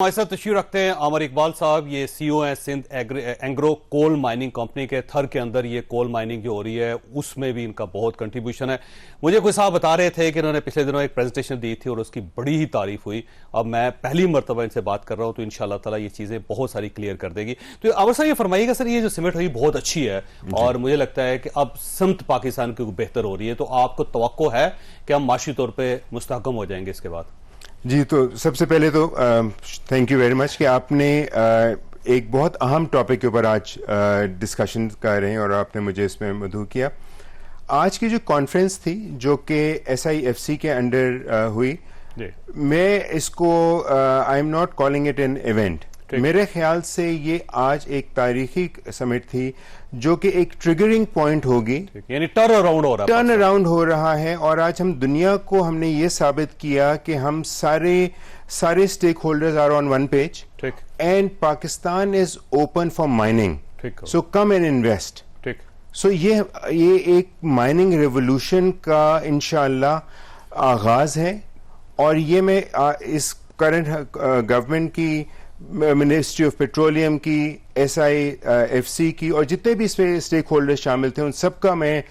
हमारे साथ तशरीफ रखते हैं आमिर इकबाल साहब। ये सीईओ हैं Sindh Engro coal mining company के। थर के अंदर ये कोल माइनिंग जो हो रही है उसमें भी इनका बहुत कंट्रीब्यूशन है। मुझे कोई साहब बता रहे थे कि इन्होंने पिछले दिनों एक प्रेजेंटेशन दी थी और उसकी बड़ी ही तारीफ हुई। अब मैं पहली मरतबा इनसे बात कर रहा हूं तो इंशाल्लाह ताला ये चीजें बहुत सारी क्लियर कर देगी। तो आमिर साहब ये फरमाइएगा सर, ये जो सिमट हुई बहुत अच्छी है और मुझे लगता है कि अब समत पाकिस्तान की बेहतर हो रही है, तो आपको तवक्को है कि हम माशी तौर पर मुस्तहकम हो जाएंगे इसके बाद? जी, तो सबसे पहले तो थैंक यू वेरी मच कि आपने एक बहुत अहम टॉपिक के ऊपर आज डिस्कशन कर रहे हैं और आपने मुझे इसमें मदऊ किया। आज की जो कॉन्फ्रेंस थी जो कि SIFC के अंडर हुई, मैं इसको I am not calling it an event. मेरे ख्याल से ये आज एक तारीखी समिट थी जो कि एक ट्रिगरिंग पॉइंट होगी, यानी टर्न अराउंड हो रहा है। और आज हम दुनिया को हमने ये साबित किया कि हम सारे stakeholders are on one page and Pakistan is open for mining, so come and invest. So ये एक माइनिंग रेवोल्यूशन का इंशाअल्लाह आगाज है। और ये मैं इस करंट गवर्नमेंट की, मिनिस्ट्री ऑफ पेट्रोलियम की, SIFC की और जितने भी इसमें स्टेक होल्डर शामिल थे उन सबका मैं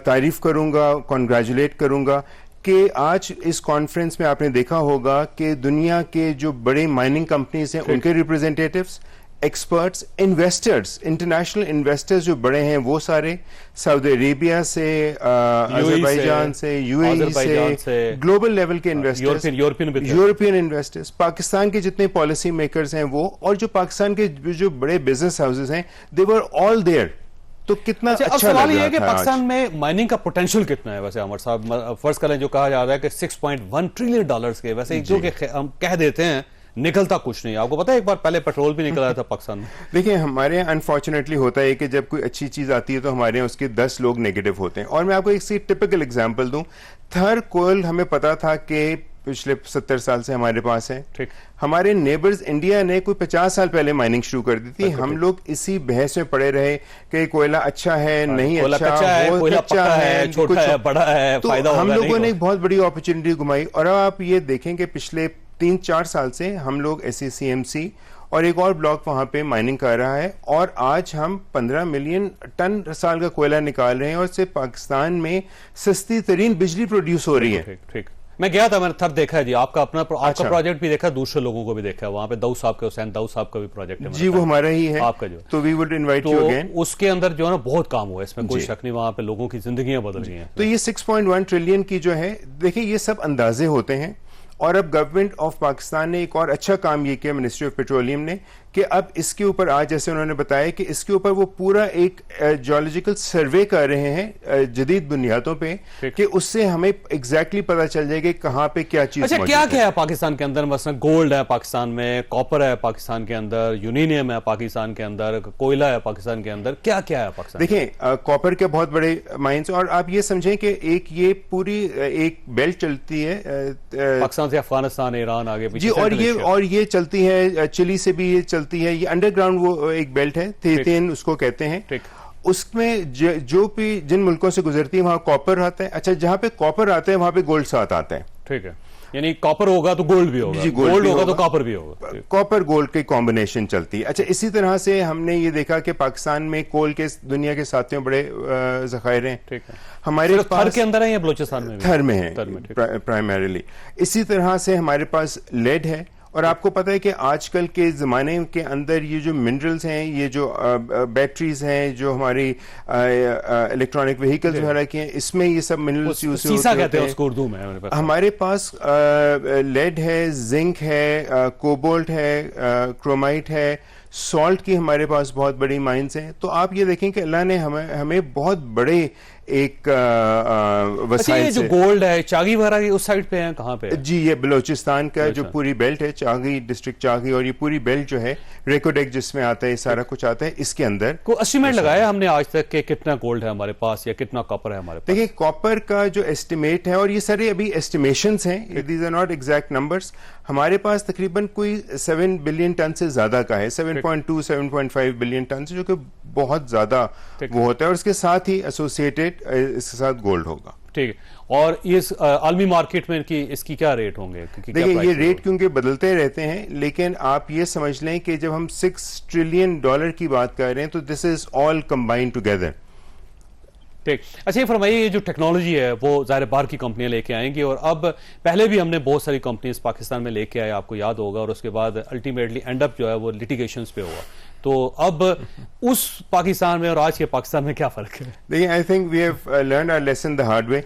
तारीफ करूंगा, कॉन्ग्रेचुलेट करूंगा कि आज इस कॉन्फ्रेंस में आपने देखा होगा कि दुनिया के जो बड़े माइनिंग कंपनीज हैं उनके representatives, experts, investors, international investors जो बड़े हैं वो सारे सऊदी अरेबिया से, अजरबैजान से, UAE से, ग्लोबल लेवल के इन्वेस्टर्स, यूरोपियन इन्वेस्टर्स, पाकिस्तान के जितने पॉलिसी मेकर्स हैं वो, और जो पाकिस्तान के जो बड़े बिजनेस हाउसेस हैं, दे वर ऑल देयर। तो कितना अच्छा सवाल ये है कि पाकिस्तान में माइनिंग का पोटेंशियल कितना है वैसे आमिर साहब? फर्ज करें जो कहा जा रहा है कि $6.1 ट्रिलियन के, वैसे जो कि हम कह देते हैं निकलता कुछ नहीं। आपको पता है एक बार पहले पेट्रोल भी निकल आया था पाकिस्तान में। देखिए, हमारे यहाँ अनफॉर्चुनेटली होता है कि जब कोई अच्छी चीज आती है तो हमारे यहाँ उसके 10 लोग नेगेटिव होते हैं। और मैं आपको एक टिपिकल एग्जांपल दूं, थर कोल हमें पता था कि पिछले 70 साल से हमारे पास है। ठीक। हमारे नेबर्स इंडिया ने कोई 50 साल पहले माइनिंग शुरू कर दी थी। हम लोग इसी बहस में पड़े रहे कि कोयला अच्छा है, नहीं अच्छा, वो कच्चा है, छोटा है, बड़ा है, फायदा होगा। हम लोगों ने एक बहुत बड़ी अपॉर्चुनिटी घुमाई। और अब आप ये देखें कि पिछले 3-4 साल से हम लोग SCCMC और एक और ब्लॉक वहां पे माइनिंग कर रहा है और आज हम 15 मिलियन टन साल का कोयला निकाल रहे हैं और इससे पाकिस्तान में सस्ती तरीन बिजली प्रोड्यूस हो रही है। ठीक। मैं गया था, मैंने थर देखा है जी। आपका प्रोजेक्ट भी देखा, दूसरे लोगों को भी देखा है वहां पे। दाऊद साहब के, हुसैन दाऊद साहब का भी प्रोजेक्ट है जी, वो हमारा ही है आपका जो। तो we would invite you again. उसके अंदर जो है ना बहुत काम हुआ है, इसमें कोई शक नहीं। वहां पे लोगों की जिंदगियां बदल गई हैं। तो ये 6.1 ट्रिलियन की जो है, देखिए ये सब अंदाजे होते हैं। और अब गवर्नमेंट ऑफ पाकिस्तान ने एक और अच्छा काम ये किया, मिनिस्ट्री ऑफ पेट्रोलियम ने, कि अब इसके ऊपर आज जैसे उन्होंने बताया कि इसके ऊपर वो पूरा एक जियोलॉजिकल सर्वे कर रहे हैं जदीद बुनियादों पे, कि उससे हमें एग्जैक्टली पता चल जाएगा कहां पे क्या चीज। अच्छा, क्या क्या है पाकिस्तान के अंदर? मसलन गोल्ड है पाकिस्तान में, कॉपर है पाकिस्तान के अंदर, यूरेनियम है पाकिस्तान के अंदर, कोयला है पाकिस्तान के अंदर, क्या क्या है पाकिस्तान? देखिए, कॉपर के बहुत बड़े माइंस, और आप ये समझें कि एक ये पूरी एक बेल्ट चलती है पाकिस्तान से अफगानिस्तान, ईरान, आगे पीछे। जी, और ये चलती है चिली से भी, ये चलती है। ये अंडरग्राउंड वो एक बेल्ट है, थेथेन उसको कहते हैं। उसमें जो भी जिन मुल्कों से गुजरती है वहां कॉपर आता है। अच्छा, जहां पे कॉपर आता है वहां पे गोल्ड साथ आता है। ठीक है, यानी कॉपर होगा तो गोल्ड भी होगा, गोल्ड होगा तो कॉपर भी होगा, कॉपर गोल्ड की कॉम्बिनेशन चलती है। अच्छा, इसी तरह से हमने ये देखा कि पाकिस्तान में कोल के दुनिया के साथियों बड़े जखायर हैं। ठीक है, हमारे पास थर के अंदर है या बलोचिस्तान में? थर में है प्राइमरीली। इसी तरह से हमारे पास लेड है। और आपको पता है कि आजकल के ज़माने के अंदर ये जो मिनरल्स हैं, ये जो बैटरीज हैं, जो हमारी इलेक्ट्रॉनिक व्हीकल्स वगैरह की हैं, इसमें ये सब मिनरल्स यूज होते हैं। उसको उर्दू में हमारे पास लेड है, जिंक है, कोबाल्ट है, क्रोमाइट है, सॉल्ट की हमारे पास बहुत बड़ी माइंस हैं। तो आप ये देखें कि अल्लाह ने हमें बहुत बड़े एक वसाइल जो गोल्ड है, चागी वगैरह उस साइड पे है, कहाँ पे है? जी, ये बलोचिस्तान का जो पूरी बेल्ट है, चागी डिस्ट्रिक्ट चागी, और ये पूरी बेल्ट जो है रेकोडेक जिसमें आता है, सारा कुछ आता है इसके अंदर। को एस्टिमेट लगाया हमने आज तक कि कितना गोल्ड है हमारे पास या कितना कॉपर है हमारे पास? देखिए, कॉपर का जो एस्टिमेट है, और ये सारे अभी एस्टिमेशंस हैं, these are not exact numbers. हमारे पास तकरीबन कोई 7 बिलियन टन से ज्यादा का है, 7.2 7.5 बिलियन टन से, जो कि बहुत ज्यादा वो होता है। और इसके साथ ही एसोसिएटेड सर्टिफिकेट, इसके साथ गोल्ड होगा। ठीक है। और इस आलमी मार्केट में इसकी क्या रेट होंगे? देखिए ये रेट क्योंकि बदलते रहते हैं, लेकिन आप ये समझ लें कि जब हम $6 ट्रिलियन की बात कर रहे हैं तो this is all combined together. ठीक। अच्छा, ये फरमाइए, ये जो टेक्नोलॉजी है वो ज़ाहिर बाहर की कंपनियां लेके आएंगी, और अब पहले भी हमने बहुत सारी कंपनीज पाकिस्तान में लेके आए, आपको याद होगा, और उसके बाद अल्टीमेटली एंड अप जो है वो लिटिगेशंस पे हुआ। तो अब उस पाकिस्तान में और आज के पाकिस्तान में क्या फर्क है? देखिए, I think we have learned our lesson the hard way.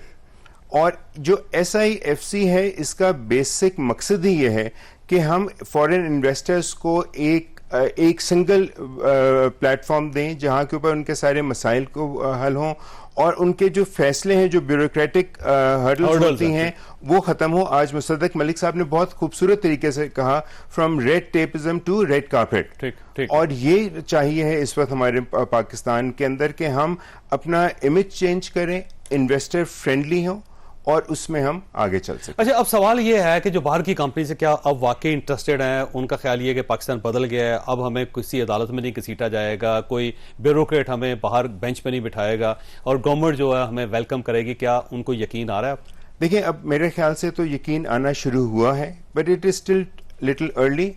और जो SIFC है, इसका बेसिक मकसद ही ये है कि हम फॉरेन इन्वेस्टर्स को एक सिंगल प्लेटफॉर्म दें जहां के ऊपर उनके सारे मसाइल को हल हों, और उनके जो फैसले हैं, जो ब्यूरोक्रेटिक हर्डल्स होती हैं, वो खत्म हो। आज मुसद्दक मलिक साहब ने बहुत खूबसूरत तरीके से कहा, from red tapism to red carpet. ठीक, ठीक। और ये चाहिए है इस वक्त हमारे पाकिस्तान के अंदर कि हम अपना इमेज चेंज करें, इन्वेस्टर फ्रेंडली हो, और उसमें हम आगे चल सकते। अच्छा, अब सवाल ये है कि जो बाहर की कंपनी से क्या अब वाकई इंटरेस्टेड हैं? उनका ख्याल ये है कि पाकिस्तान बदल गया है, अब हमें किसी अदालत में नहीं घसीटा जाएगा, कोई ब्यूरोक्रेट हमें बाहर बेंच पे नहीं बिठाएगा, और गवर्नमेंट जो है हमें वेलकम करेगी। क्या उनको यकीन आ रहा है? देखिए, अब मेरे ख्याल से तो यकीन आना शुरू हुआ है, but it is still little early.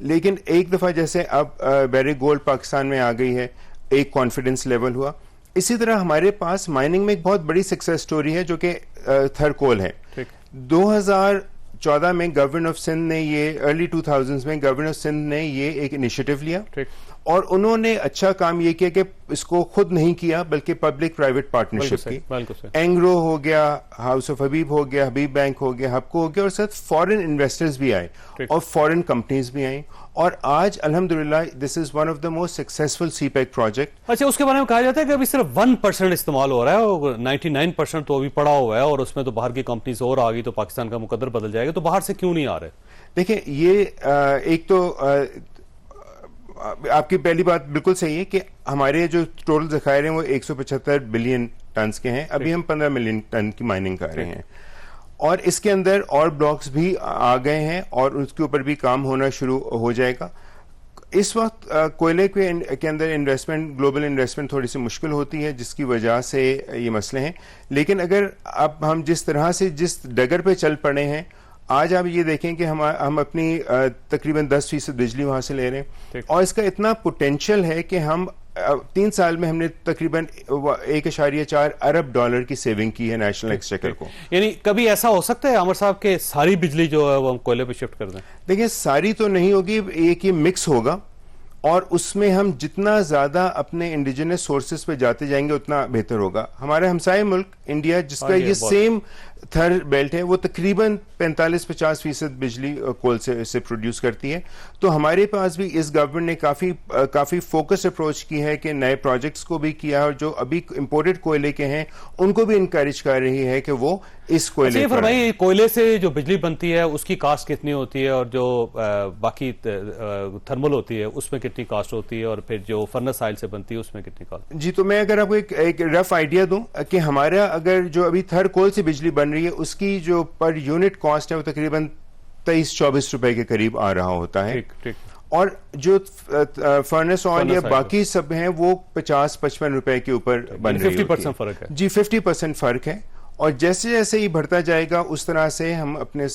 लेकिन एक दफा जैसे अब बैरिक गोल्ड पाकिस्तान में आ गई है, एक कॉन्फिडेंस लेवल हुआ। इसी तरह हमारे पास माइनिंग में एक बहुत बड़ी सक्सेस स्टोरी है जो कि थरकोल है। 2014 में गवर्नमेंट ऑफ सिंध ने ये, अर्ली 2000s में गवर्नमेंट ऑफ सिंध ने ये एक इनिशिएटिव लिया, और उन्होंने अच्छा काम ये किया कि इसको खुद नहीं किया बल्कि पब्लिक प्राइवेट पार्टनरशिप की। एंग्रो हो गया, हाउस ऑफ हबीब हो गया, हबीब बैंक हो गया, हबको हो गया, और साथ फॉरेन इन्वेस्टर्स भी आए और फॉरेन कंपनीज भी आई, और आज अल्हम्दुलिल्लाह this is one of the most successful CPEC project. अच्छा, उसके बारे में कहा जाता है कि अभी सिर्फ 1% इस्तेमाल हो रहा है, और 99% तो अभी पड़ा हुआ है, और उसमें तो बाहर की कंपनीज और आ गई तो पाकिस्तान का मुकद्दर बदल जाएगा। तो बाहर से क्यों नहीं आ रहे? देखिए, ये एक तो आपकी पहली बात बिल्कुल सही है कि हमारे जो टोटल ज़खायर हैं वो 175 बिलियन टन के हैं। अभी हम 15 मिलियन टन की माइनिंग कर रहे हैं, और इसके अंदर और ब्लॉक्स भी आ गए हैं, और उसके ऊपर भी काम होना शुरू हो जाएगा। इस वक्त कोयले के अंदर इन्वेस्टमेंट, ग्लोबल इन्वेस्टमेंट थोड़ी सी मुश्किल होती है, जिसकी वजह से ये मसले हैं। लेकिन अगर अब हम जिस तरह से जिस डगर पे चल पड़े हैं, आज आप ये देखें कि हम अपनी तकरीबन 10% बिजली वहां से ले रहे हैं, और इसका इतना पोटेंशियल है कि हम 3 साल में हमने तकरीबन $1.4 अरब की सेविंग की है नेशनल एक्सचेकर को। यानी कभी ऐसा हो सकता है आमिर साहब के सारी बिजली जो है वो हम कोयले पे शिफ्ट कर दें? देखिए, सारी तो नहीं होगी, एक ही मिक्स होगा, और उसमें हम जितना ज्यादा अपने इंडिजिनस सोर्सेज पे जाते जाएंगे उतना बेहतर होगा। हमारा हमसाय मुल्क इंडिया, जिसका ये सेम थर बेल्ट है, वो तकरीबन 45-50% बिजली कोल से प्रोड्यूस करती है। तो हमारे पास भी इस गवर्नमेंट ने काफी फोकस अप्रोच की है कि नए प्रोजेक्ट्स को भी किया, और जो अभी इंपोर्टेड कोयले के हैं उनको भी इनकरेज कर रही है कि वो इस कोयले पर भाई, कोयले से जो बिजली बनती है उसकी कास्ट कितनी होती है, और जो बाकी थर्मल होती है उसमें कितनी कास्ट होती है, और फिर जो फर्नेस ऑयल से बनती है उसमें कितनी कास्ट? जी, तो मैं अगर आपको एक रफ आइडिया दूं कि हमारा अगर जो अभी थर कोल से बिजली बन रही है उसकी जो पर यूनिट कॉस्ट है वो तकरीबन 23-24 रुपए के करीब आ रहा होता है। ठीक। और जो फर्नेस ऑयल या बाकी सब हैं वो 50-55 रुपए के ऊपर बन रही है। 50% फर्क है। जी, 50% फर्क है, और जैसे जैसे ही बढ़ता जाएगा उस तरह से हम अपने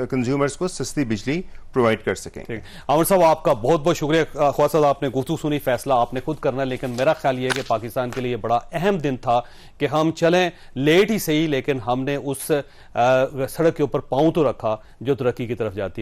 कंज्यूमर्स को सस्ती बिजली प्रोवाइड कर सकें। आमिर साहब, आपका बहुत बहुत शुक्रिया। ख्वाजा साहब, आपने गुफ्तगू सुनी, फैसला आपने खुद करना है, लेकिन मेरा ख्याल ये है कि पाकिस्तान के लिए बड़ा अहम दिन था कि हम चलें लेट ही सही, लेकिन हमने उस सड़क के ऊपर पांव तो रखा जो तरक्की की तरफ जाती है।